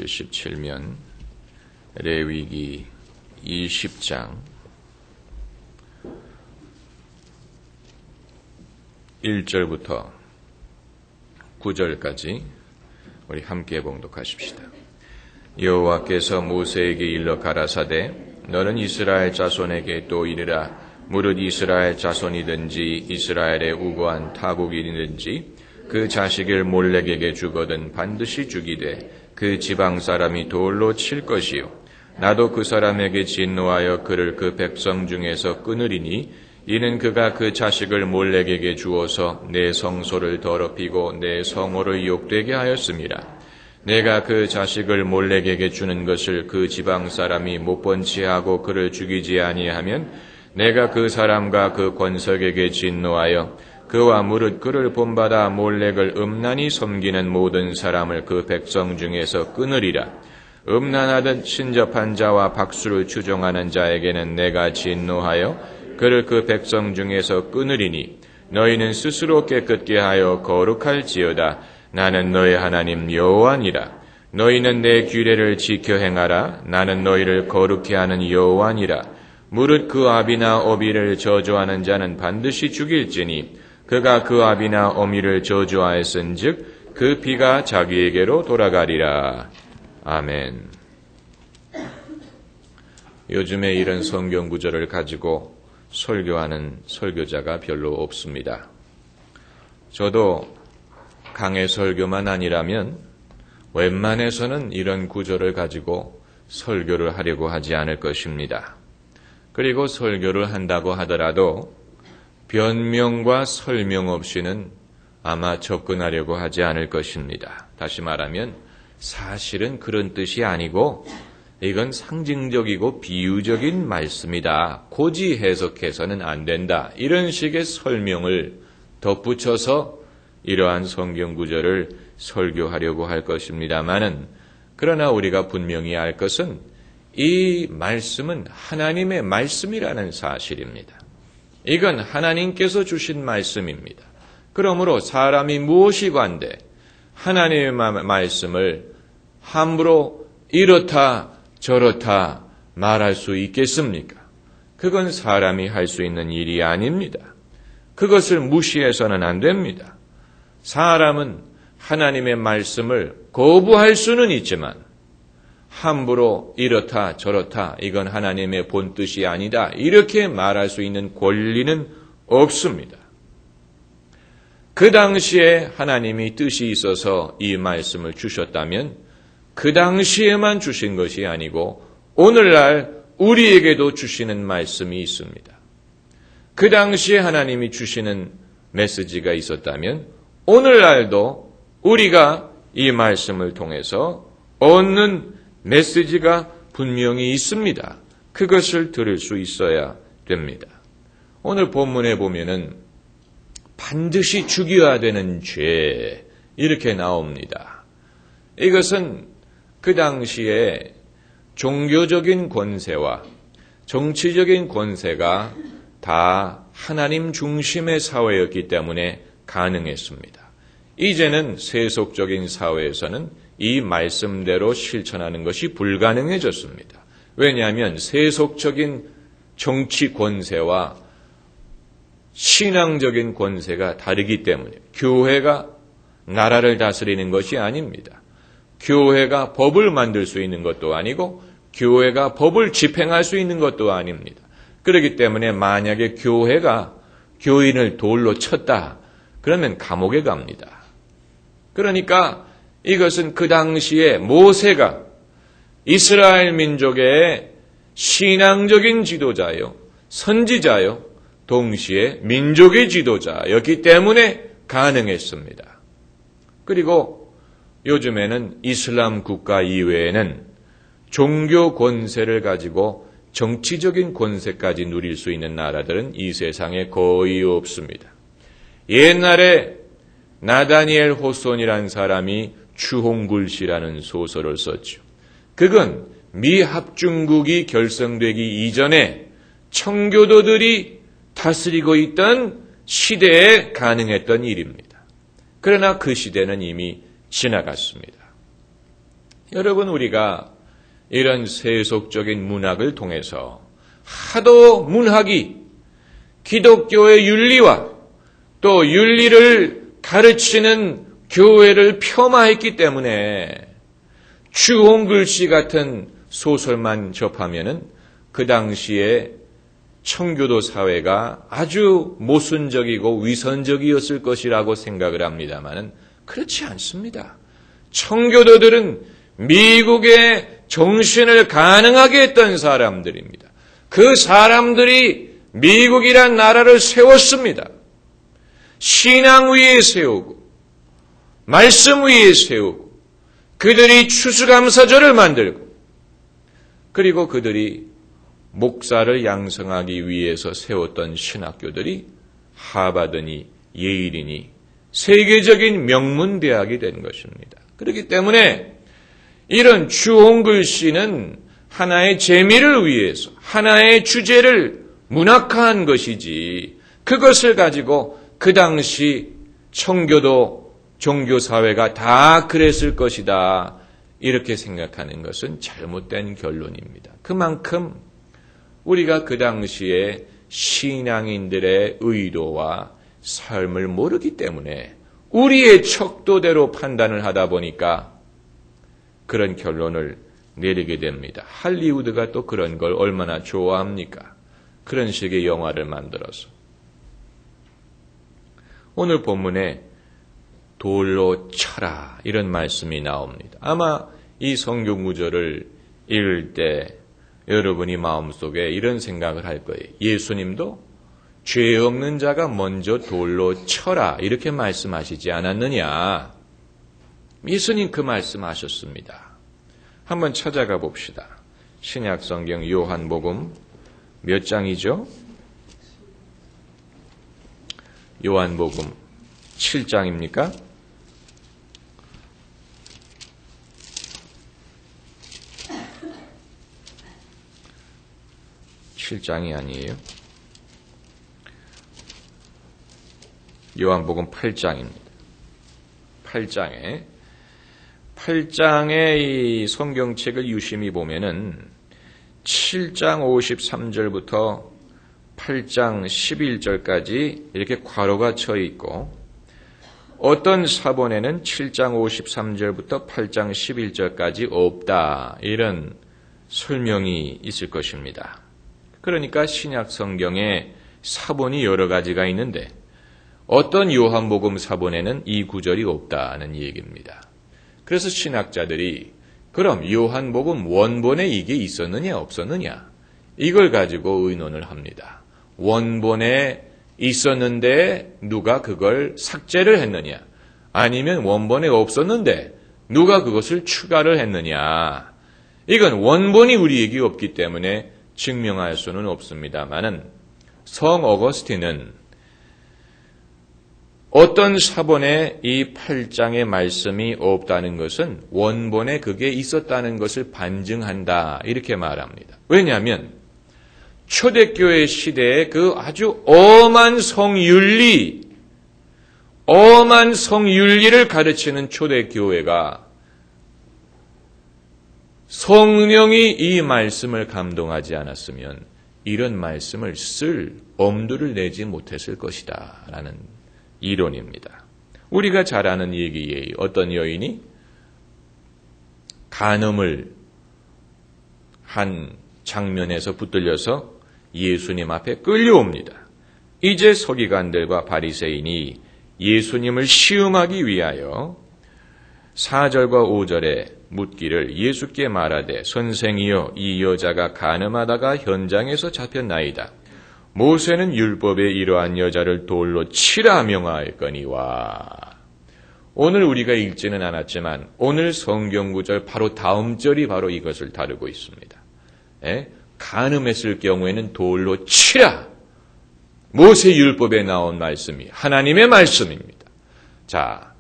277면 레위기 20장 1절부터 9절까지 우리 함께 봉독하십시다. 여호와께서 모세에게 일러 가라사대 너는 이스라엘 자손에게 또 이르라 무릇 이스라엘 자손이든지 이스라엘의 우고한 타국인이든지 그 자식을 몰렉에게 주거든 반드시 죽이되 그 지방 사람이 돌로 칠 것이요 나도 그 사람에게 진노하여 그를 그 백성 중에서 끊으리니 이는 그가 그 자식을 몰렉에게 주어서 내 성소를 더럽히고 내 성호를 욕되게 하였습니다. 내가 그 자식을 몰렉에게 주는 것을 그 지방 사람이 못 본 채 하고 그를 죽이지 아니하면 내가 그 사람과 그 권석에게 진노하여 그와 무릇 그를 본받아 몰렉을 음란히 섬기는 모든 사람을 그 백성 중에서 끊으리라. 음란하듯 신접한 자와 박수를 추종하는 자에게는 내가 진노하여 그를 그 백성 중에서 끊으리니 너희는 스스로 깨끗게 하여 거룩할지어다. 나는 너희 하나님 여호와니라. 너희는 내 규례를 지켜 행하라. 나는 너희를 거룩케 하는 여호와니라. 무릇 그 아비나 어비를 저주하는 자는 반드시 죽일지니 그가 그 아비나 어미를 저주하였은즉 그 피가 자기에게로 돌아가리라. 아멘. 요즘에 이런 성경 구절을 가지고 설교하는 설교자가 별로 없습니다. 저도 강해 설교만 아니라면 웬만해서는 이런 구절을 가지고 설교를 하려고 하지 않을 것입니다. 그리고 설교를 한다고 하더라도 변명과 설명 없이는 아마 접근하려고 하지 않을 것입니다. 다시 말하면 사실은 그런 뜻이 아니고 이건 상징적이고 비유적인 말씀이다. 고지 해석해서는 안 된다. 이런 식의 설명을 덧붙여서 이러한 성경 구절을 설교하려고 할 것입니다마는 그러나 우리가 분명히 알 것은 이 말씀은 하나님의 말씀이라는 사실입니다. 이건 하나님께서 주신 말씀입니다. 그러므로 사람이 무엇이 관대 하나님의 말씀을 함부로 이렇다 저렇다 말할 수 있겠습니까? 그건 사람이 할 수 있는 일이 아닙니다. 그것을 무시해서는 안 됩니다. 사람은 하나님의 말씀을 거부할 수는 있지만 함부로 이렇다 저렇다 이건 하나님의 본뜻이 아니다 이렇게 말할 수 있는 권리는 없습니다. 그 당시에 하나님이 뜻이 있어서 이 말씀을 주셨다면 그 당시에만 주신 것이 아니고 오늘날 우리에게도 주시는 말씀이 있습니다. 그 당시에 하나님이 주시는 메시지가 있었다면 오늘날도 우리가 이 말씀을 통해서 얻는 메시지가 분명히 있습니다. 그것을 들을 수 있어야 됩니다. 오늘 본문에 보면은 반드시 죽여야 되는 죄 이렇게 나옵니다. 이것은 그 당시에 종교적인 권세와 정치적인 권세가 다 하나님 중심의 사회였기 때문에 가능했습니다. 이제는 세속적인 사회에서는 이 말씀대로 실천하는 것이 불가능해졌습니다. 왜냐하면 세속적인 정치 권세와 신앙적인 권세가 다르기 때문에 교회가 나라를 다스리는 것이 아닙니다. 교회가 법을 만들 수 있는 것도 아니고 교회가 법을 집행할 수 있는 것도 아닙니다. 그렇기 때문에 만약에 교회가 교인을 돌로 쳤다 그러면 감옥에 갑니다. 그러니까 이것은 그 당시에 모세가 이스라엘 민족의 신앙적인 지도자요, 선지자요, 동시에 민족의 지도자였기 때문에 가능했습니다. 그리고 요즘에는 이슬람 국가 이외에는 종교 권세를 가지고 정치적인 권세까지 누릴 수 있는 나라들은 이 세상에 거의 없습니다. 옛날에 나다니엘 호손이라는 사람이 추홍글씨라는 소설을 썼죠. 그건 미합중국이 결성되기 이전에 청교도들이 다스리고 있던 시대에 가능했던 일입니다. 그러나 그 시대는 이미 지나갔습니다. 여러분, 우리가 이런 세속적인 문학을 통해서 하도 문학이 기독교의 윤리와 또 윤리를 가르치는 교회를 폄하했기 때문에 주홍글씨 같은 소설만 접하면은 그 당시에 청교도 사회가 아주 모순적이고 위선적이었을 것이라고 생각을 합니다만은 그렇지 않습니다. 청교도들은 미국의 정신을 가능하게 했던 사람들입니다. 그 사람들이 미국이란 나라를 세웠습니다. 신앙 위에 세우고 말씀 위에 세우고 그들이 추수감사절을 만들고 그리고 그들이 목사를 양성하기 위해서 세웠던 신학교들이 하버드니 예일이니 세계적인 명문대학이 된 것입니다. 그렇기 때문에 이런 주홍글씨는 하나의 재미를 위해서 하나의 주제를 문학화한 것이지 그것을 가지고 그 당시 청교도 종교사회가 다 그랬을 것이다 이렇게 생각하는 것은 잘못된 결론입니다. 그만큼 우리가 그 당시에 신앙인들의 의도와 삶을 모르기 때문에 우리의 척도대로 판단을 하다 보니까 그런 결론을 내리게 됩니다. 할리우드가 또 그런 걸 얼마나 좋아합니까? 그런 식의 영화를 만들어서. 오늘 본문에 돌로 쳐라 이런 말씀이 나옵니다. 아마 이 성경 구절을 읽을 때 여러분이 마음속에 이런 생각을 할 거예요. 예수님도 죄 없는 자가 먼저 돌로 쳐라 이렇게 말씀하시지 않았느냐. 예수님 그 말씀하셨습니다. 한번 찾아가 봅시다. 신약 성경 요한복음 몇 장이죠? 요한복음 7장입니까? (7장이) 아니에요. 요한복음 8장입니다. 8장의 이 성경책을 유심히 보면은 7장 53절부터 8장 11절까지 이렇게 괄호가 쳐 있고 어떤 사본에는 7장 53절부터 8장 11절까지 없다 이런 설명이 있을 것입니다. 그러니까 신약 성경에 사본이 여러 가지가 있는데 어떤 요한복음 사본에는 이 구절이 없다는 얘기입니다. 그래서 신학자들이 그럼 요한복음 원본에 이게 있었느냐 없었느냐 이걸 가지고 의논을 합니다. 원본에 있었는데 누가 그걸 삭제를 했느냐 아니면 원본에 없었는데 누가 그것을 추가를 했느냐 이건 원본이 우리에게 없기 때문에 증명할 수는 없습니다만은 성 어거스틴은 어떤 사본에 이 8장의 말씀이 없다는 것은 원본에 그게 있었다는 것을 반증한다 이렇게 말합니다. 왜냐하면 초대교회 시대에 그 아주 엄한 성윤리를 가르치는 초대교회가 성령이 이 말씀을 감동하지 않았으면 이런 말씀을 쓸 엄두를 내지 못했을 것이다 라는 이론입니다. 우리가 잘 아는 얘기예요. 어떤 여인이 간음을 한 장면에서 붙들려서 예수님 앞에 끌려옵니다. 이제 서기관들과 바리새인이 예수님을 시험하기 위하여 4절과 5절에 묻기를 예수께 말하되 선생이여 이 여자가 간음하다가 현장에서 잡혔나이다. 모세는 율법에 이러한 여자를 돌로 치라 명하였거니와. 오늘 우리가 읽지는 않았지만 오늘 성경구절 바로 다음 절이 바로 이것을 다루고 있습니다. 간음했을 경우에는 돌로 치라. 모세 율법에 나온 말씀이 하나님의 말씀입니다. 자,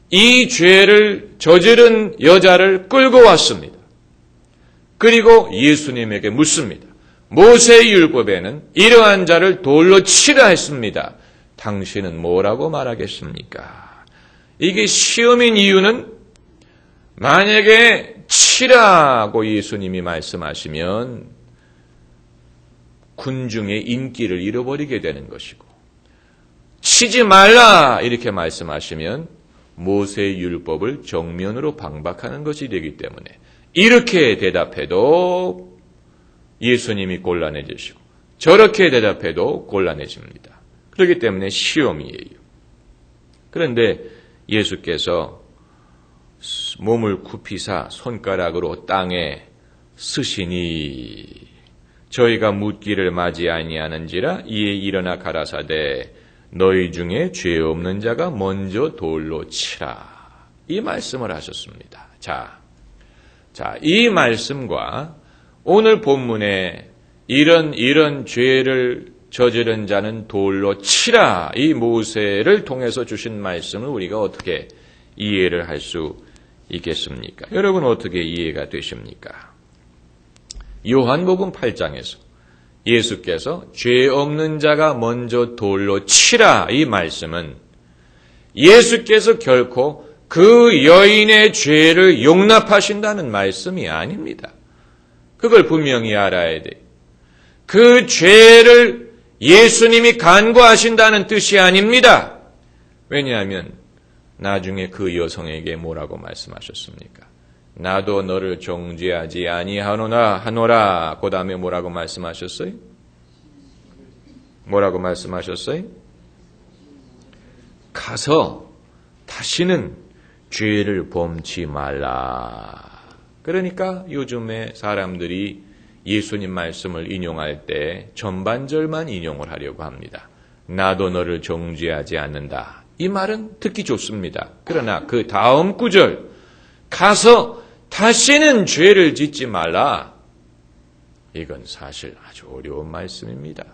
이 죄를 저지른 여자를 끌고 왔습니다. 그리고 예수님에게 묻습니다. 모세의 율법에는 이러한 자를 돌로 치라 했습니다. 당신은 뭐라고 말하겠습니까? 이게 시험인 이유는 만약에 치라고 예수님이 말씀하시면 군중의 인기를 잃어버리게 되는 것이고, 치지 말라 이렇게 말씀하시면 모세의 율법을 정면으로 방박하는 것이 되기 때문에 이렇게 대답해도 예수님이 곤란해지시고 저렇게 대답해도 곤란해집니다. 그렇기 때문에 시험이에요. 그런데 예수께서 몸을 굽히사 손가락으로 땅에 쓰시니 저희가 묻기를 맞이 아니하는지라 이에 일어나 가라사대 너희 중에 죄 없는 자가 먼저 돌로 치라. 이 말씀을 하셨습니다. 자, 이 말씀과 오늘 본문에 이런 죄를 저지른 자는 돌로 치라. 이 모세를 통해서 주신 말씀을 우리가 어떻게 이해를 할 수 있겠습니까? 여러분 어떻게 이해가 되십니까? 요한복음 8장에서 예수께서 죄 없는 자가 먼저 돌로 치라 이 말씀은 예수께서 결코 그 여인의 죄를 용납하신다는 말씀이 아닙니다. 그걸 분명히 알아야 돼요. 그 죄를 예수님이 간과하신다는 뜻이 아닙니다. 왜냐하면 나중에 그 여성에게 뭐라고 말씀하셨습니까? 나도 너를 정죄하지 아니하노라. 그 다음에 뭐라고 말씀하셨어요? 뭐라고 말씀하셨어요? 가서 다시는 죄를 범치 말라. 그러니까 요즘에 사람들이 예수님 말씀을 인용할 때 전반절만 인용을 하려고 합니다. 나도 너를 정죄하지 않는다. 이 말은 듣기 좋습니다. 그러나 그 다음 구절 가서 다시는 죄를 짓지 말라. 이건 사실 아주 어려운 말씀입니다.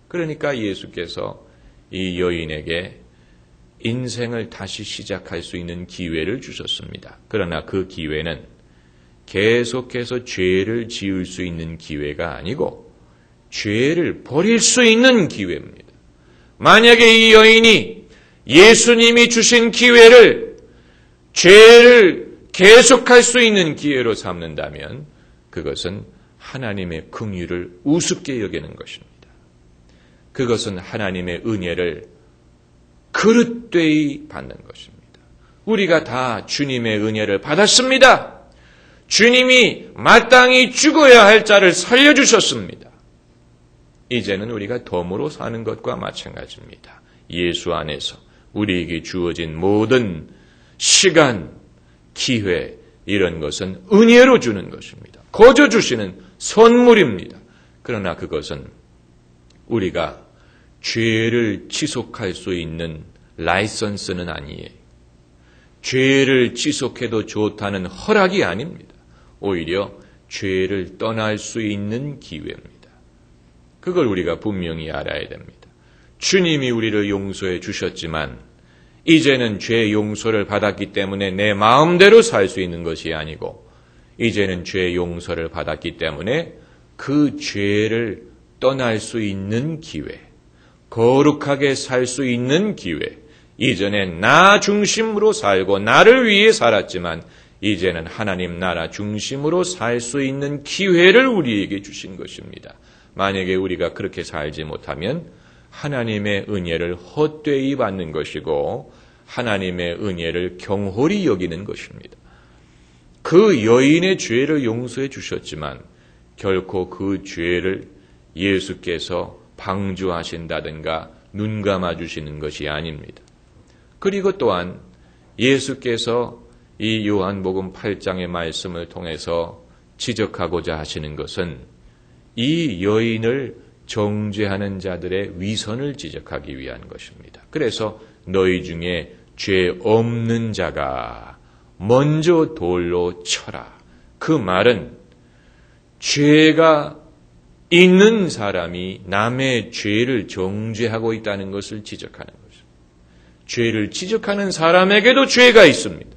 그러니까 예수께서 이 여인에게 인생을 다시 시작할 수 있는 기회를 주셨습니다. 그러나 그 기회는 계속해서 죄를 지을 수 있는 기회가 아니고 죄를 버릴 수 있는 기회입니다. 만약에 이 여인이 예수님이 주신 기회를 죄를 계속할 수 있는 기회로 삼는다면 그것은 하나님의 긍휼을 우습게 여기는 것입니다. 그것은 하나님의 은혜를 그릇되이 받는 것입니다. 우리가 다 주님의 은혜를 받았습니다. 주님이 마땅히 죽어야 할 자를 살려주셨습니다. 이제는 우리가 덤으로 사는 것과 마찬가지입니다. 예수 안에서 우리에게 주어진 모든 시간, 기회 이런 것은 은혜로 주는 것입니다. 거저 주시는 선물입니다. 그러나 그것은 우리가 죄를 지속할 수 있는 라이선스는 아니에요. 죄를 지속해도 좋다는 허락이 아닙니다. 오히려 죄를 떠날 수 있는 기회입니다. 그걸 우리가 분명히 알아야 됩니다. 주님이 우리를 용서해 주셨지만 이제는 죄 용서를 받았기 때문에 내 마음대로 살 수 있는 것이 아니고 이제는 죄 용서를 받았기 때문에 그 죄를 떠날 수 있는 기회, 거룩하게 살 수 있는 기회, 이전에 나 중심으로 살고 나를 위해 살았지만 이제는 하나님 나라 중심으로 살 수 있는 기회를 우리에게 주신 것입니다. 만약에 우리가 그렇게 살지 못하면 하나님의 은혜를 헛되이 받는 것이고 하나님의 은혜를 경홀히 여기는 것입니다. 그 여인의 죄를 용서해 주셨지만 결코 그 죄를 예수께서 방주하신다든가 눈 감아 주시는 것이 아닙니다. 그리고 또한 예수께서 이 요한복음 8장의 말씀을 통해서 지적하고자 하시는 것은 이 여인을 정죄하는 자들의 위선을 지적하기 위한 것입니다. 그래서 너희 중에 죄 없는 자가 먼저 돌로 쳐라. 그 말은 죄가 있는 사람이 남의 죄를 정죄하고 있다는 것을 지적하는 것입니다. 죄를 지적하는 사람에게도 죄가 있습니다.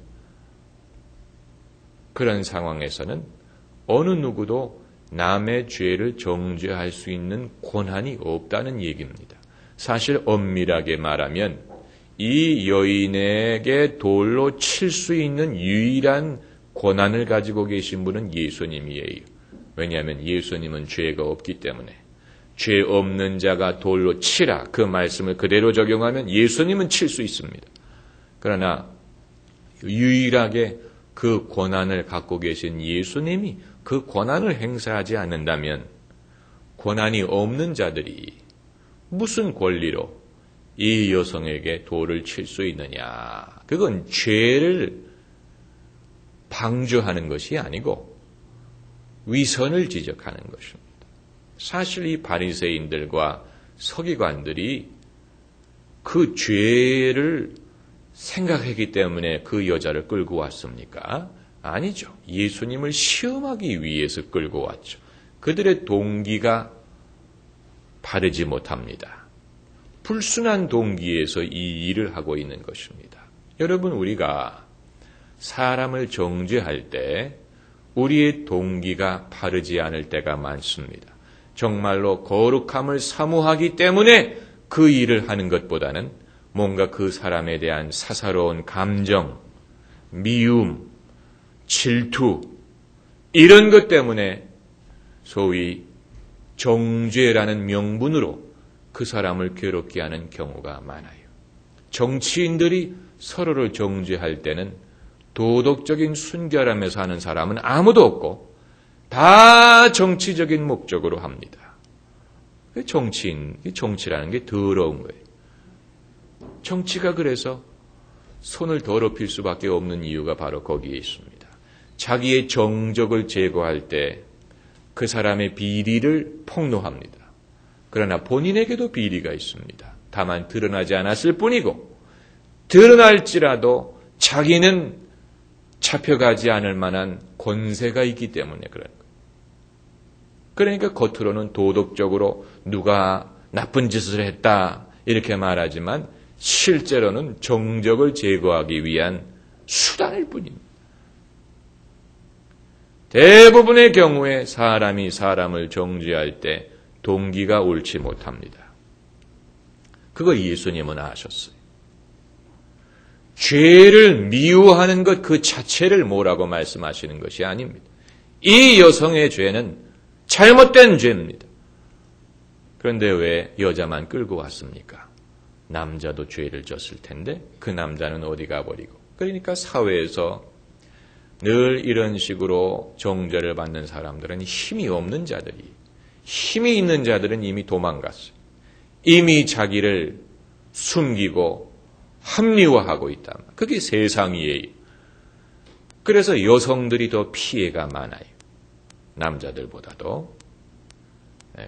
그런 상황에서는 어느 누구도 남의 죄를 정죄할 수 있는 권한이 없다는 얘기입니다. 사실 엄밀하게 말하면 이 여인에게 돌로 칠 수 있는 유일한 권한을 가지고 계신 분은 예수님이에요. 왜냐하면 예수님은 죄가 없기 때문에. 죄 없는 자가 돌로 치라, 그 말씀을 그대로 적용하면 예수님은 칠 수 있습니다. 그러나 유일하게 그 권한을 갖고 계신 예수님이 그 권한을 행사하지 않는다면 권한이 없는 자들이 무슨 권리로 이 여성에게 돌을 칠 수 있느냐. 그건 죄를 방조하는 것이 아니고 위선을 지적하는 것입니다. 사실 이 바리새인들과 서기관들이 그 죄를 생각했기 때문에 그 여자를 끌고 왔습니까? 아니죠. 예수님을 시험하기 위해서 끌고 왔죠. 그들의 동기가 바르지 못합니다. 불순한 동기에서 이 일을 하고 있는 것입니다. 여러분, 우리가 사람을 정죄할 때 우리의 동기가 바르지 않을 때가 많습니다. 정말로 거룩함을 사모하기 때문에 그 일을 하는 것보다는 뭔가 그 사람에 대한 사사로운 감정, 미움, 질투, 이런 것 때문에 소위 정죄라는 명분으로 그 사람을 괴롭게 하는 경우가 많아요. 정치인들이 서로를 정죄할 때는 도덕적인 순결함에서 하는 사람은 아무도 없고 다 정치적인 목적으로 합니다. 정치라는 게 더러운 거예요. 정치가 그래서 손을 더럽힐 수밖에 없는 이유가 바로 거기에 있습니다. 자기의 정적을 제거할 때 그 사람의 비리를 폭로합니다. 그러나 본인에게도 비리가 있습니다. 다만 드러나지 않았을 뿐이고 드러날지라도 자기는 잡혀가지 않을 만한 권세가 있기 때문에 그런 거예요. 그러니까 겉으로는 도덕적으로 누가 나쁜 짓을 했다 이렇게 말하지만 실제로는 정적을 제거하기 위한 수단일 뿐입니다. 대부분의 경우에 사람이 사람을 정죄할 때 동기가 옳지 못합니다. 그걸 예수님은 아셨어요. 죄를 미워하는 것 그 자체를 뭐라고 말씀하시는 것이 아닙니다. 이 여성의 죄는 잘못된 죄입니다. 그런데 왜 여자만 끌고 왔습니까? 남자도 죄를 졌을 텐데 그 남자는 어디 가버리고. 그러니까 사회에서 늘 이런 식으로 정죄를 받는 사람들은 힘이 없는 자들이, 힘이 있는 자들은 이미 도망갔어요. 이미 자기를 숨기고 합리화하고 있다. 그게 세상이에요. 그래서 여성들이 더 피해가 많아요. 남자들보다도.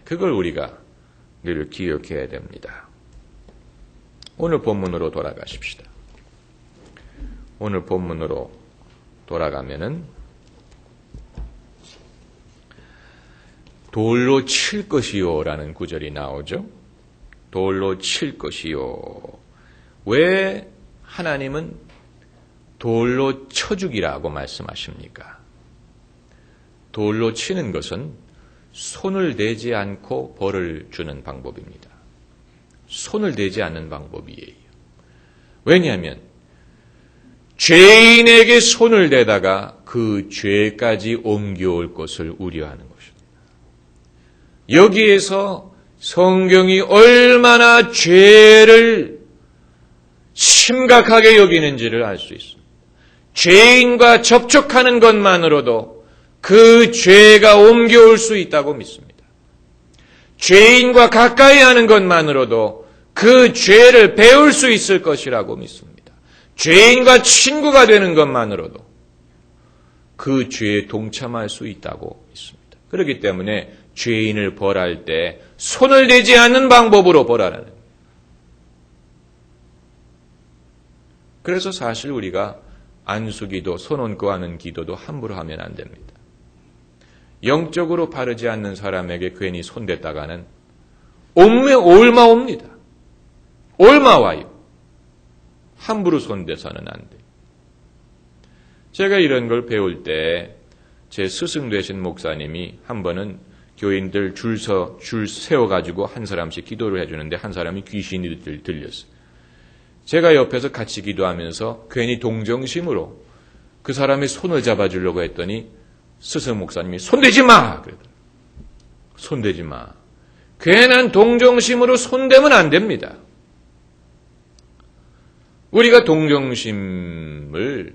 그걸 우리가 늘 기억해야 됩니다. 오늘 본문으로 돌아가십시다. 오늘 본문으로 돌아가면은 돌로 칠 것이요 라는 구절이 나오죠. 돌로 칠 것이요. 왜 하나님은 돌로 쳐 죽이라고 말씀하십니까? 돌로 치는 것은 손을 대지 않고 벌을 주는 방법입니다. 손을 대지 않는 방법이에요. 왜냐하면 죄인에게 손을 대다가 그 죄까지 옮겨올 것을 우려하는 것입니다. 여기에서 성경이 얼마나 죄를 심각하게 여기는지를 알 수 있습니다. 죄인과 접촉하는 것만으로도 그 죄가 옮겨올 수 있다고 믿습니다. 죄인과 가까이 하는 것만으로도 그 죄를 배울 수 있을 것이라고 믿습니다. 죄인과 친구가 되는 것만으로도 그 죄에 동참할 수 있다고 믿습니다. 그렇기 때문에 죄인을 벌할 때 손을 대지 않는 방법으로 벌하라는 거예요. 그래서 사실 우리가 안수기도, 손 얹고 하는 기도도 함부로 하면 안 됩니다. 영적으로 바르지 않는 사람에게 괜히 손댔다가는 올마 옵니다. 올마 와요. 함부로 손대서는 안 돼요. 제가 이런 걸 배울 때 제 스승 되신 목사님이 한 번은 교인들 줄 세워가지고 한 사람씩 기도를 해주는데 한 사람이 귀신이 들렸어요. 제가 옆에서 같이 기도하면서 괜히 동정심으로 그 사람의 손을 잡아주려고 했더니 스승 목사님이 손대지 마! 그러더라고요. 손대지 마. 괜한 동정심으로 손대면 안 됩니다. 우리가 동정심을,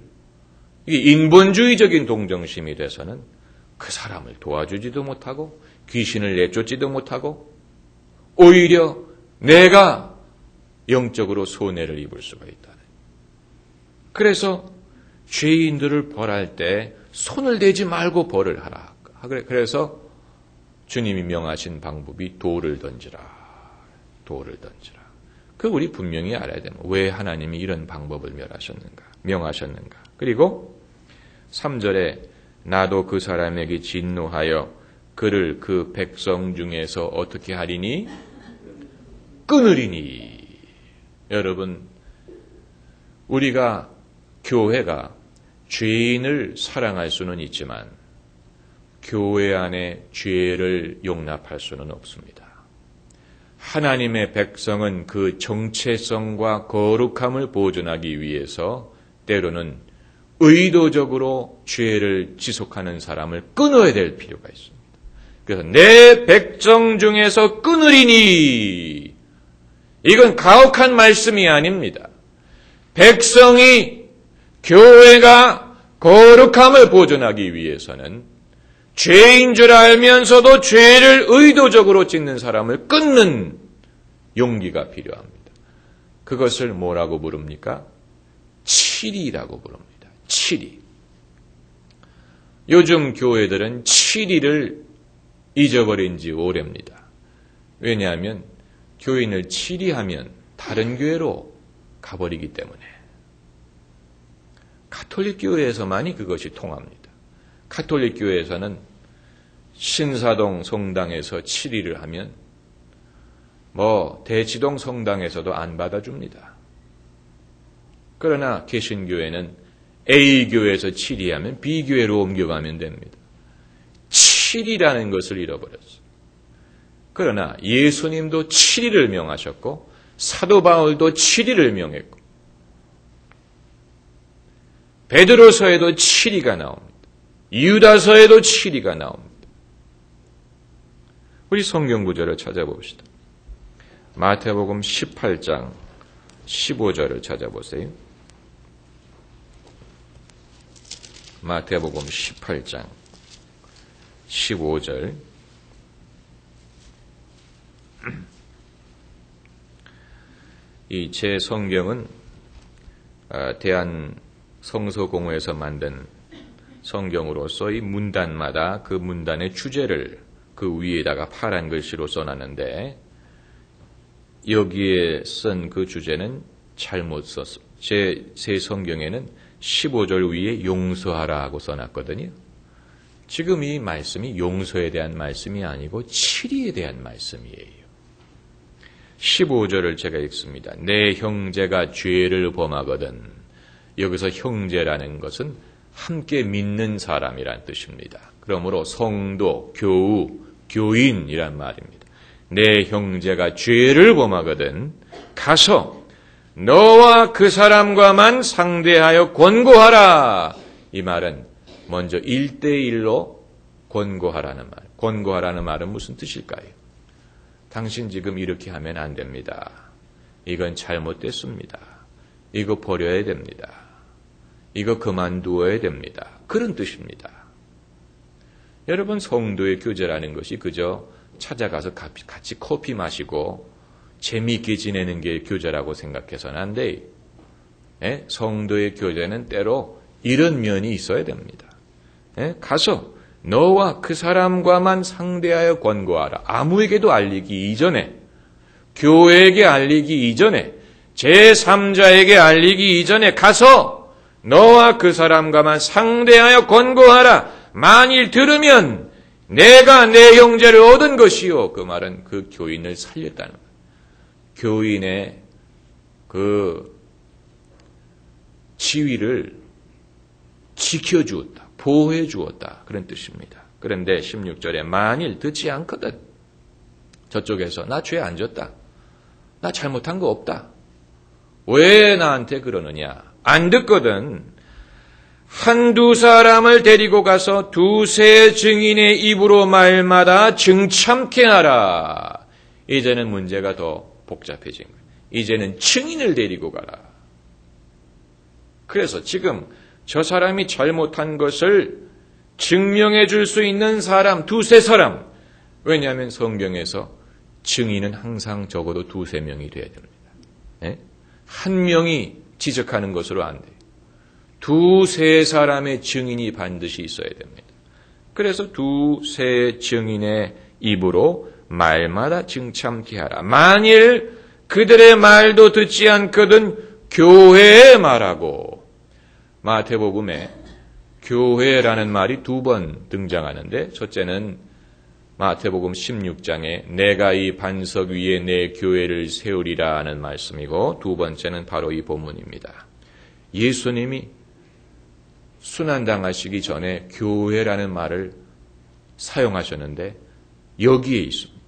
이게 인본주의적인 동정심이 돼서는 그 사람을 도와주지도 못하고 귀신을 내쫓지도 못하고 오히려 내가 영적으로 손해를 입을 수가 있다. 그래서 죄인들을 벌할 때 손을 대지 말고 벌을 하라. 그래서 주님이 명하신 방법이 돌을 던지라. 돌을 던지라. 그 우리 분명히 알아야 되는 거예요. 왜 하나님이 이런 방법을 명하셨는가. 그리고 3절에 나도 그 사람에게 진노하여 그를 그 백성 중에서 어떻게 하리니? 끊으리니. 여러분, 우리가 교회가 죄인을 사랑할 수는 있지만 교회 안에 죄를 용납할 수는 없습니다. 하나님의 백성은 그 정체성과 거룩함을 보존하기 위해서 때로는 의도적으로 죄를 지속하는 사람을 끊어야 될 필요가 있습니다. 그래서 내 백성 중에서 끊으리니, 이건 가혹한 말씀이 아닙니다. 백성이, 교회가 거룩함을 보존하기 위해서는 죄인 줄 알면서도 죄를 의도적으로 짓는 사람을 끊는 용기가 필요합니다. 그것을 뭐라고 부릅니까? 치리라고 부릅니다. 치리. 요즘 교회들은 치리를 잊어버린 지 오래입니다. 왜냐하면 교인을 치리하면 다른 교회로 가버리기 때문에. 가톨릭 교회에서만이 그것이 통합니다. 가톨릭 교회에서는 신사동 성당에서 치리를 하면 대치동 성당에서도 안 받아줍니다. 그러나 개신교회는 A교회에서 치리하면 B교회로 옮겨가면 됩니다. 치리라는 것을 잃어버렸어요. 그러나 예수님도 치리를 명하셨고 사도 바울도 치리를 명했고 베드로서에도 치리가 나옵니다. 유다서에도 치리가 나옵니다. 우리 성경 구절을 찾아봅시다. 마태복음 18장 15절을 찾아보세요. 마태복음 18장 15절. 이 제 성경은 대한 성서공회에서 만든 성경으로서 이 문단마다 그 문단의 주제를 그 위에다가 파란 글씨로 써놨는데 여기에 쓴 그 주제는 잘못 썼어요. 제 성경에는 15절 위에 용서하라 하고 써놨거든요. 지금 이 말씀이 용서에 대한 말씀이 아니고 치리에 대한 말씀이에요. 15절을 제가 읽습니다. 내 형제가 죄를 범하거든. 여기서 형제라는 것은 함께 믿는 사람이란 뜻입니다. 그러므로 성도, 교우, 교인이란 말입니다. 내 형제가 죄를 범하거든 가서 너와 그 사람과만 상대하여 권고하라. 이 말은 먼저 1대1로 권고하라는 말. 권고하라는 말은 무슨 뜻일까요? 당신 지금 이렇게 하면 안 됩니다. 이건 잘못됐습니다. 이거 버려야 됩니다. 이거 그만두어야 됩니다. 그런 뜻입니다. 여러분, 성도의 교제라는 것이 그저 찾아가서 같이 커피 마시고 재미있게 지내는 게 교제라고 생각해서는 안 돼요. 성도의 교제는 때로 이런 면이 있어야 됩니다. 가서 너와 그 사람과만 상대하여 권고하라. 아무에게도 알리기 이전에, 교회에게 알리기 이전에, 제3자에게 알리기 이전에 가서 너와 그 사람과만 상대하여 권고하라. 만일 들으면 내가 내 형제를 얻은 것이요. 그 말은 그 교인을 살렸다는 거예요. 교인의 그 지위를 지켜주었다. 보호해 주었다. 그런 뜻입니다. 그런데 16절에 만일 듣지 않거든. 저쪽에서 나 죄 안 졌다. 나 잘못한 거 없다. 왜 나한테 그러느냐. 안 듣거든. 한두 사람을 데리고 가서 두세 증인의 입으로 말마다 증참케 하라. 이제는 문제가 더 복잡해진 거예요. 이제는 증인을 데리고 가라. 그래서 지금 저 사람이 잘못한 것을 증명해 줄 수 있는 사람, 두세 사람. 왜냐하면 성경에서 증인은 항상 적어도 두세 명이 돼야 됩니다. 네? 한 명이 지적하는 것으로 안 돼요. 두세 사람의 증인이 반드시 있어야 됩니다. 그래서 두세 증인의 입으로 말마다 증참케 하라. 만일 그들의 말도 듣지 않거든 교회에 말하고. 마태복음에 교회라는 말이 두 번 등장하는데 첫째는 마태복음 16장에 내가 이 반석 위에 내 교회를 세우리라 하는 말씀이고 두 번째는 바로 이 본문입니다. 예수님이 순환당하시기 전에 교회라는 말을 사용하셨는데 여기에 있습니다.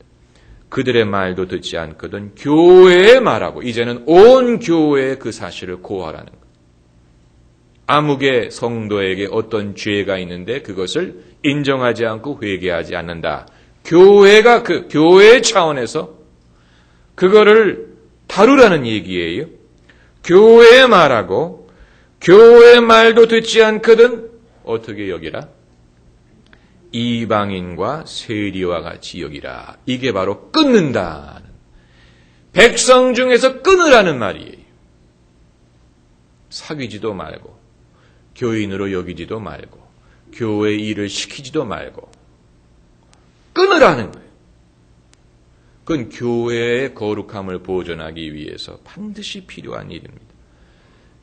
그들의 말도 듣지 않거든 교회에 말하고 이제는 온 교회에 그 사실을 고하라는 거예요. 아무개 성도에게 어떤 죄가 있는데 그것을 인정하지 않고 회개하지 않는다. 교회가 그 교회 차원에서 그거를 다루라는 얘기예요. 교회에 말하고 교회 말도 듣지 않거든 어떻게 여기라? 이방인과 세리와 같이 여기라. 이게 바로 끊는다. 백성 중에서 끊으라는 말이에요. 사귀지도 말고 교인으로 여기지도 말고 교회 일을 시키지도 말고 끊으라는 거예요. 그건 교회의 거룩함을 보존하기 위해서 반드시 필요한 일입니다.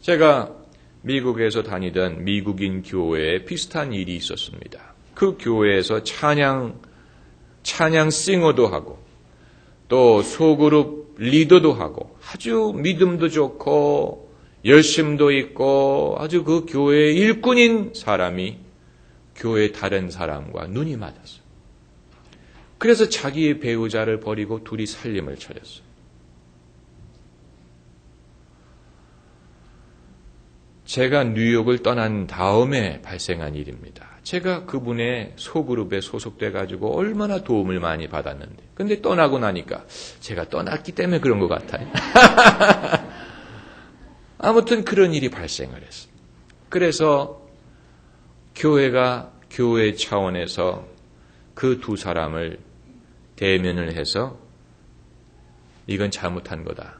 제가 미국에서 다니던 미국인 교회에 비슷한 일이 있었습니다. 그 교회에서 찬양 싱어도 하고 또 소그룹 리더도 하고 아주 믿음도 좋고 열심도 있고 아주 그 교회의 일꾼인 사람이 교회 다른 사람과 눈이 맞았어요. 그래서 자기의 배우자를 버리고 둘이 살림을 차렸어요. 제가 뉴욕을 떠난 다음에 발생한 일입니다. 제가 그분의 소그룹에 소속돼 가지고 얼마나 도움을 많이 받았는데 근데 떠나고 나니까 제가 떠났기 때문에 그런 것 같아요. 아무튼 그런 일이 발생을 했어요. 그래서 교회가 교회 차원에서 그 두 사람을 대면을 해서 이건 잘못한 거다.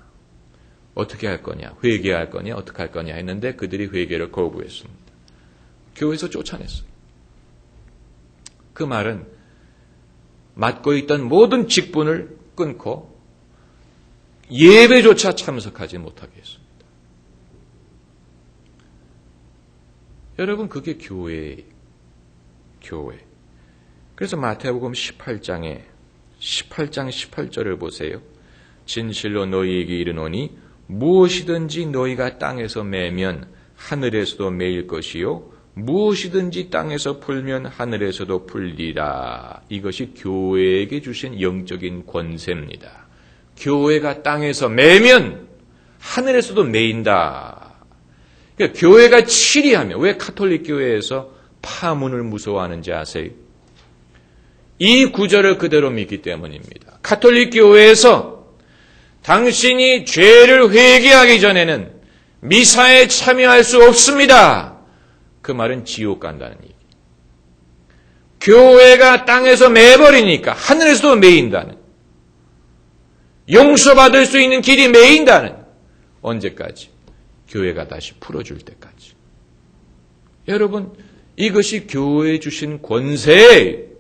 어떻게 할 거냐? 회개할 거냐? 어떻게 할 거냐? 했는데 그들이 회개를 거부했습니다. 교회에서 쫓아냈어요. 그 말은 맡고 있던 모든 직분을 끊고 예배조차 참석하지 못하게 했습니다. 여러분 그게 교회예요. 교회. 그래서 마태복음 18장 18절을 보세요. 진실로 너희에게 이르노니 무엇이든지 너희가 땅에서 매면 하늘에서도 매일 것이요 무엇이든지 땅에서 풀면 하늘에서도 풀리라. 이것이 교회에게 주신 영적인 권세입니다. 교회가 땅에서 매면 하늘에서도 매인다. 그러니까 교회가 치리하면 왜 가톨릭 교회에서 파문을 무서워하는지 아세요? 이 구절을 그대로 믿기 때문입니다. 가톨릭 교회에서 당신이 죄를 회개하기 전에는 미사에 참여할 수 없습니다. 그 말은 지옥 간다는 얘기. 교회가 땅에서 매버리니까 하늘에서도 매인다는, 용서받을 수 있는 길이 매인다는, 언제까지? 교회가 다시 풀어줄 때까지. 여러분, 이것이 교회에 주신 권세예요.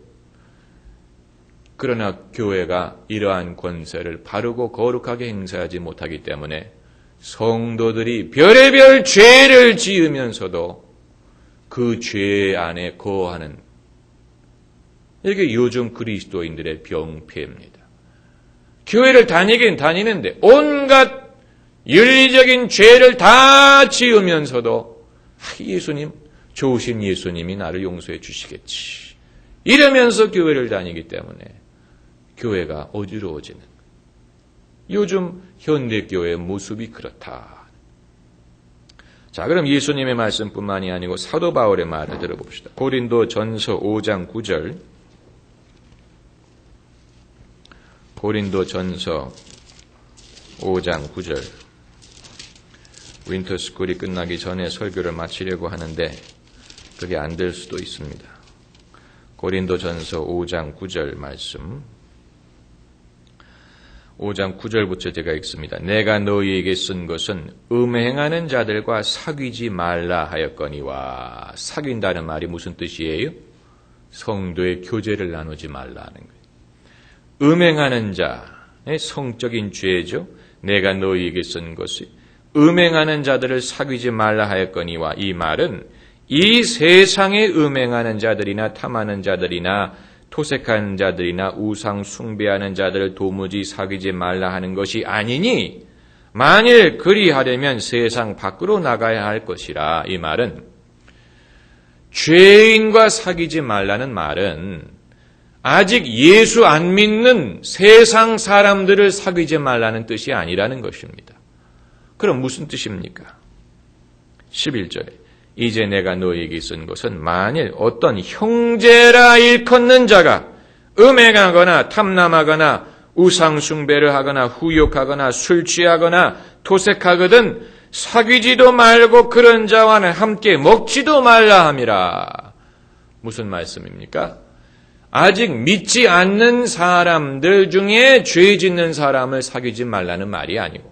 그러나 교회가 이러한 권세를 바르고 거룩하게 행사하지 못하기 때문에 성도들이 별의별 죄를 지으면서도 그 죄 안에 거하는, 이게 요즘 그리스도인들의 병폐입니다. 교회를 다니긴 다니는데 온갖 윤리적인 죄를 다 지으면서도 예수님, 좋으신 예수님이 나를 용서해 주시겠지, 이러면서 교회를 다니기 때문에 교회가 어지러워지는, 요즘 현대교회의 모습이 그렇다. 자, 그럼 예수님의 말씀뿐만이 아니고 사도 바울의 말을 들어봅시다. 고린도 전서 5장 9절. 고린도 전서 5장 9절. 윈터스쿨이 끝나기 전에 설교를 마치려고 하는데 그게 안 될 수도 있습니다. 고린도 전서 5장 9절 말씀. 5장 9절부터 제가 읽습니다. 내가 너희에게 쓴 것은 음행하는 자들과 사귀지 말라 하였거니와. 사귄다는 말이 무슨 뜻이에요? 성도의 교제를 나누지 말라는 거예요. 음행하는 자의 성적인 죄죠. 내가 너희에게 쓴 것이 음행하는 자들을 사귀지 말라 하였거니와. 이 말은 이 세상에 음행하는 자들이나 탐하는 자들이나 토색하는 자들이나 우상 숭배하는 자들을 도무지 사귀지 말라 하는 것이 아니니 만일 그리하려면 세상 밖으로 나가야 할 것이라. 이 말은 죄인과 사귀지 말라는 말은 아직 예수 안 믿는 세상 사람들을 사귀지 말라는 뜻이 아니라는 것입니다. 그럼 무슨 뜻입니까? 11절에 이제 내가 너희에게 쓴 것은 만일 어떤 형제라 일컫는 자가 음행하거나 탐남하거나 우상 숭배를 하거나 후욕하거나 술 취하거나 토색하거든 사귀지도 말고 그런 자와는 함께 먹지도 말라 함이라. 무슨 말씀입니까? 아직 믿지 않는 사람들 중에 죄 짓는 사람을 사귀지 말라는 말이 아니고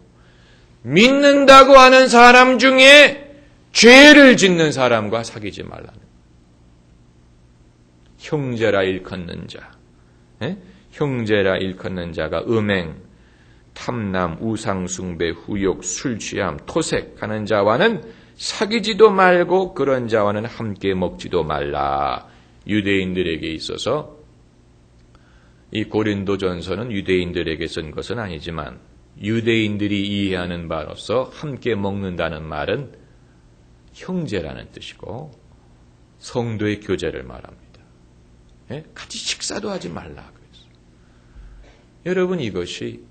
믿는다고 하는 사람 중에 죄를 짓는 사람과 사귀지 말라는. 형제라 일컫는 자, 형제라 일컫는 자가 음행, 탐남, 우상숭배, 후욕, 술취함, 토색하는 자와는 사귀지도 말고 그런 자와는 함께 먹지도 말라. 유대인들에게 있어서 이 고린도전서는 유대인들에게 쓴 것은 아니지만 유대인들이 이해하는 바로서 함께 먹는다는 말은 형제라는 뜻이고 성도의 교제를 말합니다. 같이 식사도 하지 말라 그랬어요. 여러분, 이것이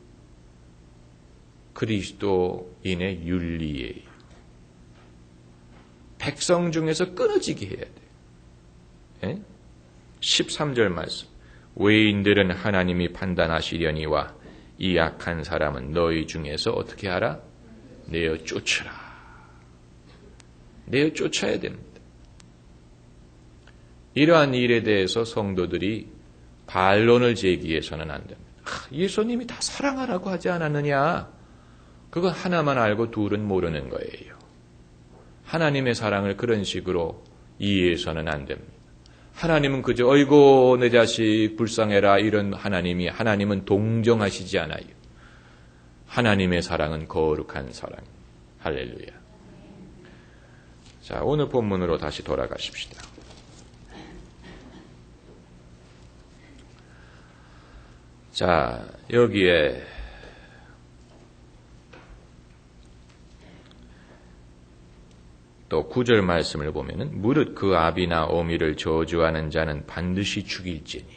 그리스도인의 윤리예요. 백성 중에서 끊어지게 해야 돼요. 13절 말씀. 외인들은 하나님이 판단하시려니와 이 악한 사람은 너희 중에서 어떻게 하라? 내어 쫓으라. 내어 쫓아야 됩니다. 이러한 일에 대해서 성도들이 반론을 제기해서는 안 됩니다. 예수님이 다 사랑하라고 하지 않았느냐? 그건 하나만 알고 둘은 모르는 거예요. 하나님의 사랑을 그런 식으로 이해해서는 안 됩니다. 하나님은 그저 어이고 내 자식 불쌍해라 이런 하나님은 동정하시지 않아요. 하나님의 사랑은 거룩한 사랑. 할렐루야. 자, 오늘 본문으로 다시 돌아가십시다. 자, 여기에 또 9절 말씀을 보면은 무릇 그 아비나 어미를 저주하는 자는 반드시 죽일지니.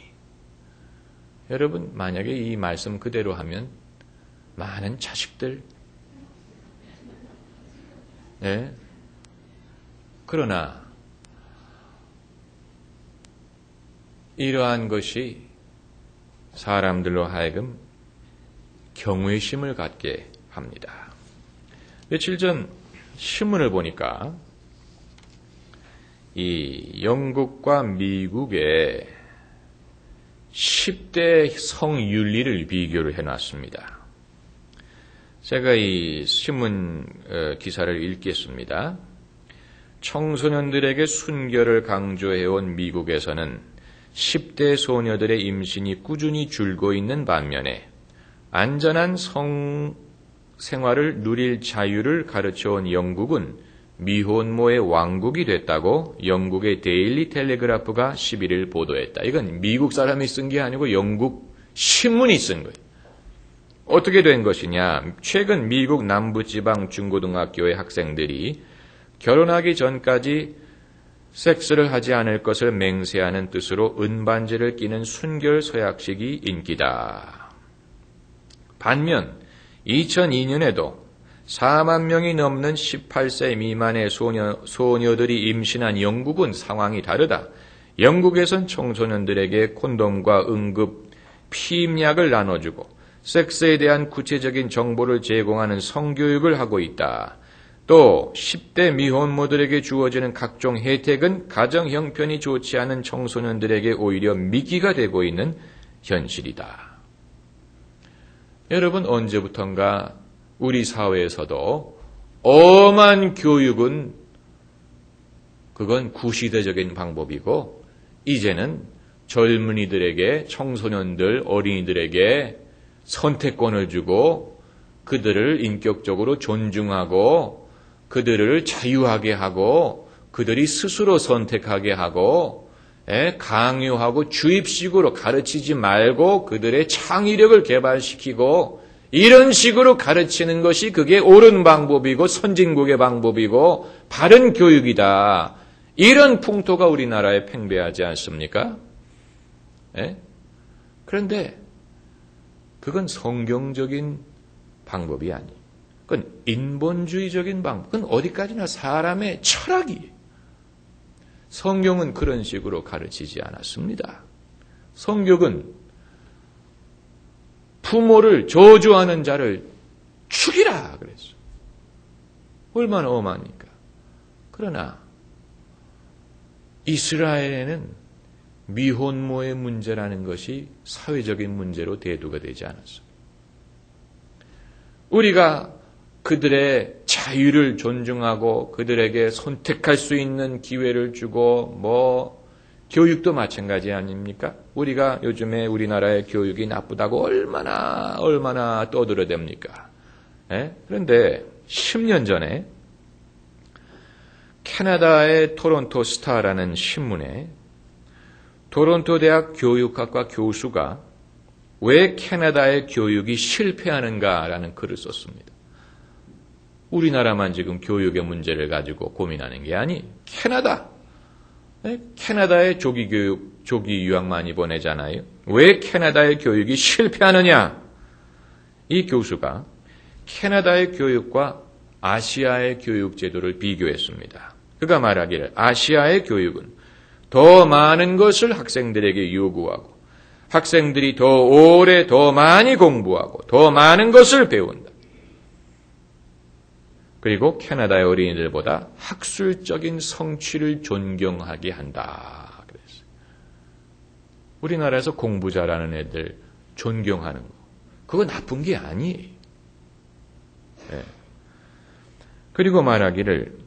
여러분, 만약에 이 말씀 그대로 하면 많은 자식들, 그러나 이러한 것이 사람들로 하여금 경외심을 갖게 합니다. 며칠 전 신문을 보니까 이 영국과 미국의 10대 성윤리를 비교를 해놨습니다. 제가 이 신문 기사를 읽겠습니다. 청소년들에게 순결을 강조해온 미국에서는 10대 소녀들의 임신이 꾸준히 줄고 있는 반면에 안전한 생활을 누릴 자유를 가르쳐온 영국은 미혼모의 왕국이 됐다고 영국의 데일리 텔레그라프가 11일 보도했다. 이건 미국 사람이 쓴 게 아니고 영국 신문이 쓴 거예요. 어떻게 된 것이냐? 최근 미국 남부지방 중고등학교의 학생들이 결혼하기 전까지 섹스를 하지 않을 것을 맹세하는 뜻으로 은반지를 끼는 순결 서약식이 인기다. 반면 2002년에도 4만 명이 넘는 18세 미만의 소녀들이 임신한 영국은 상황이 다르다. 영국에선 청소년들에게 콘돔과 응급 피임약을 나눠주고 섹스에 대한 구체적인 정보를 제공하는 성교육을 하고 있다. 또 10대 미혼모들에게 주어지는 각종 혜택은 가정 형편이 좋지 않은 청소년들에게 오히려 미끼가 되고 있는 현실이다. 여러분, 언제부턴가 우리 사회에서도 엄한 교육은 그건 구시대적인 방법이고 이제는 젊은이들에게, 청소년들, 어린이들에게 선택권을 주고 그들을 인격적으로 존중하고 그들을 자유하게 하고 그들이 스스로 선택하게 하고 강요하고 주입식으로 가르치지 말고 그들의 창의력을 개발시키고 이런 식으로 가르치는 것이 그게 옳은 방법이고 선진국의 방법이고 바른 교육이다. 이런 풍토가 우리나라에 팽배하지 않습니까? 그런데 그건 성경적인 방법이 아니에요. 그건 인본주의적인 방법. 그건 어디까지나 사람의 철학이에요. 성경은 그런 식으로 가르치지 않았습니다. 성경은 부모를 저주하는 자를 죽이라 그랬어요. 얼마나 엄합니까? 그러나 이스라엘에는 미혼모의 문제라는 것이 사회적인 문제로 대두가 되지 않았어요. 우리가 그들의 자유를 존중하고 그들에게 선택할 수 있는 기회를 주고 교육도 마찬가지 아닙니까? 우리가 요즘에 우리나라의 교육이 나쁘다고 얼마나 떠들어댑니까? 그런데 10년 전에 캐나다의 토론토 스타라는 신문에 토론토 대학 교육학과 교수가 왜 캐나다의 교육이 실패하는가라는 글을 썼습니다. 우리나라만 지금 교육의 문제를 가지고 고민하는 게 아니, 캐나다에 조기 유학 많이 보내잖아요. 왜 캐나다의 교육이 실패하느냐? 이 교수가 캐나다의 교육과 아시아의 교육 제도를 비교했습니다. 그가 말하기를 아시아의 교육은 더 많은 것을 학생들에게 요구하고 학생들이 더 오래 더 많이 공부하고 더 많은 것을 배운다. 그리고 캐나다의 어린이들보다 학술적인 성취를 존경하게 한다. 그랬어요. 우리나라에서 공부 잘하는 애들 존경하는 거. 그거 나쁜 게 아니에요. 그리고 말하기를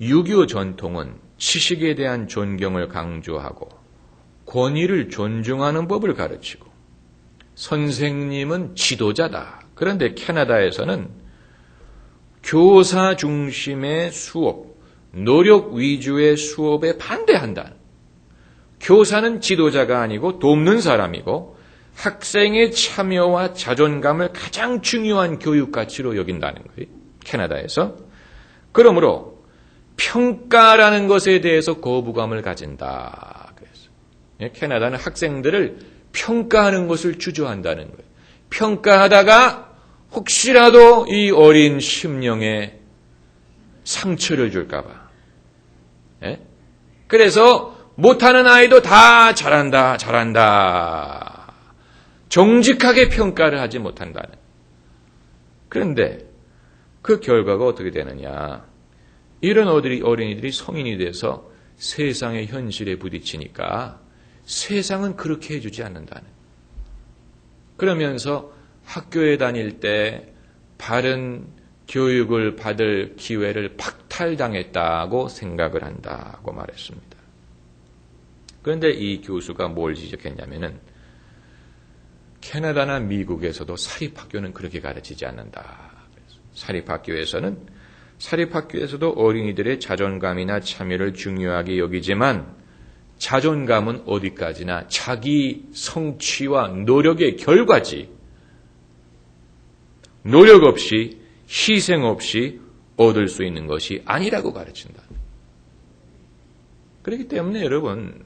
유교 전통은 지식에 대한 존경을 강조하고 권위를 존중하는 법을 가르치고 선생님은 지도자다. 그런데 캐나다에서는 교사 중심의 수업, 노력 위주의 수업에 반대한다. 교사는 지도자가 아니고 돕는 사람이고 학생의 참여와 자존감을 가장 중요한 교육 가치로 여긴다는 거예요. 캐나다에서. 그러므로 평가라는 것에 대해서 거부감을 가진다. 그래서 캐나다는 학생들을 평가하는 것을 주저한다는 거예요. 평가하다가 혹시라도 이 어린 심령에 상처를 줄까 봐. 그래서 못하는 아이도 다 잘한다. 정직하게 평가를 하지 못한다는. 그런데 그 결과가 어떻게 되느냐. 이런 어린이들이 성인이 돼서 세상의 현실에 부딪히니까 세상은 그렇게 해주지 않는다는. 그러면서 학교에 다닐 때 바른 교육을 받을 기회를 박탈당했다고 생각을 한다고 말했습니다. 그런데 이 교수가 뭘 지적했냐면은 캐나다나 미국에서도 사립학교는 그렇게 가르치지 않는다. 사립학교에서도 어린이들의 자존감이나 참여를 중요하게 여기지만 자존감은 어디까지나 자기 성취와 노력의 결과지 노력 없이 희생 없이 얻을 수 있는 것이 아니라고 가르친다. 그렇기 때문에 여러분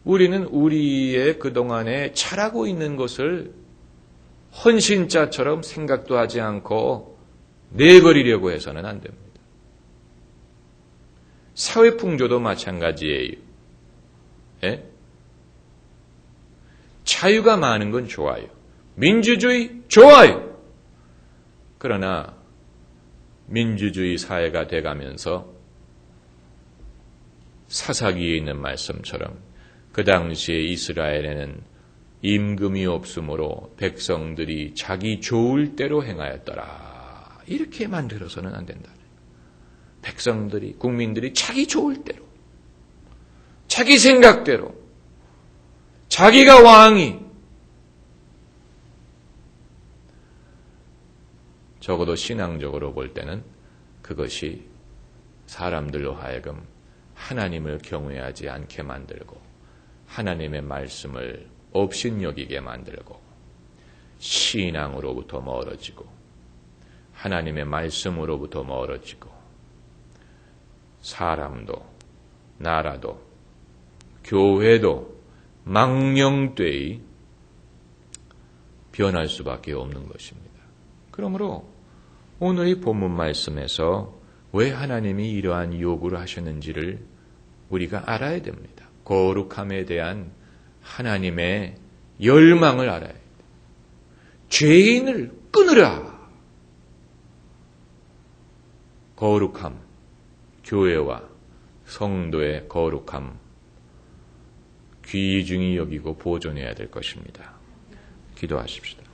우리는 우리의 그동안에 잘하고 있는 것을 헌신자처럼 생각도 하지 않고 내버리려고 해서는 안 됩니다. 사회 풍조도 마찬가지예요. 예? 자유가 많은 건 좋아요. 민주주의 좋아요. 그러나 민주주의 사회가 돼가면서 사사기에 있는 말씀처럼 그 당시에 이스라엘에는 임금이 없으므로 백성들이 자기 좋을 대로 행하였더라. 이렇게 만들어서는 안 된다. 백성들이, 국민들이 자기 좋을 대로, 자기 생각대로, 자기가 왕이, 적어도 신앙적으로 볼 때는 그것이 사람들로 하여금 하나님을 경외하지 않게 만들고 하나님의 말씀을 업신여기게 만들고 신앙으로부터 멀어지고 하나님의 말씀으로부터 멀어지고 사람도 나라도 교회도 망령되이 변할 수밖에 없는 것입니다. 그러므로 오늘 이 본문 말씀에서 왜 하나님이 이러한 요구를 하셨는지를 우리가 알아야 됩니다. 거룩함에 대한 하나님의 열망을 알아야 돼요. 죄인을 끊으라. 거룩함, 교회와 성도의 거룩함, 귀중히 여기고 보존해야 될 것입니다. 기도하십시다.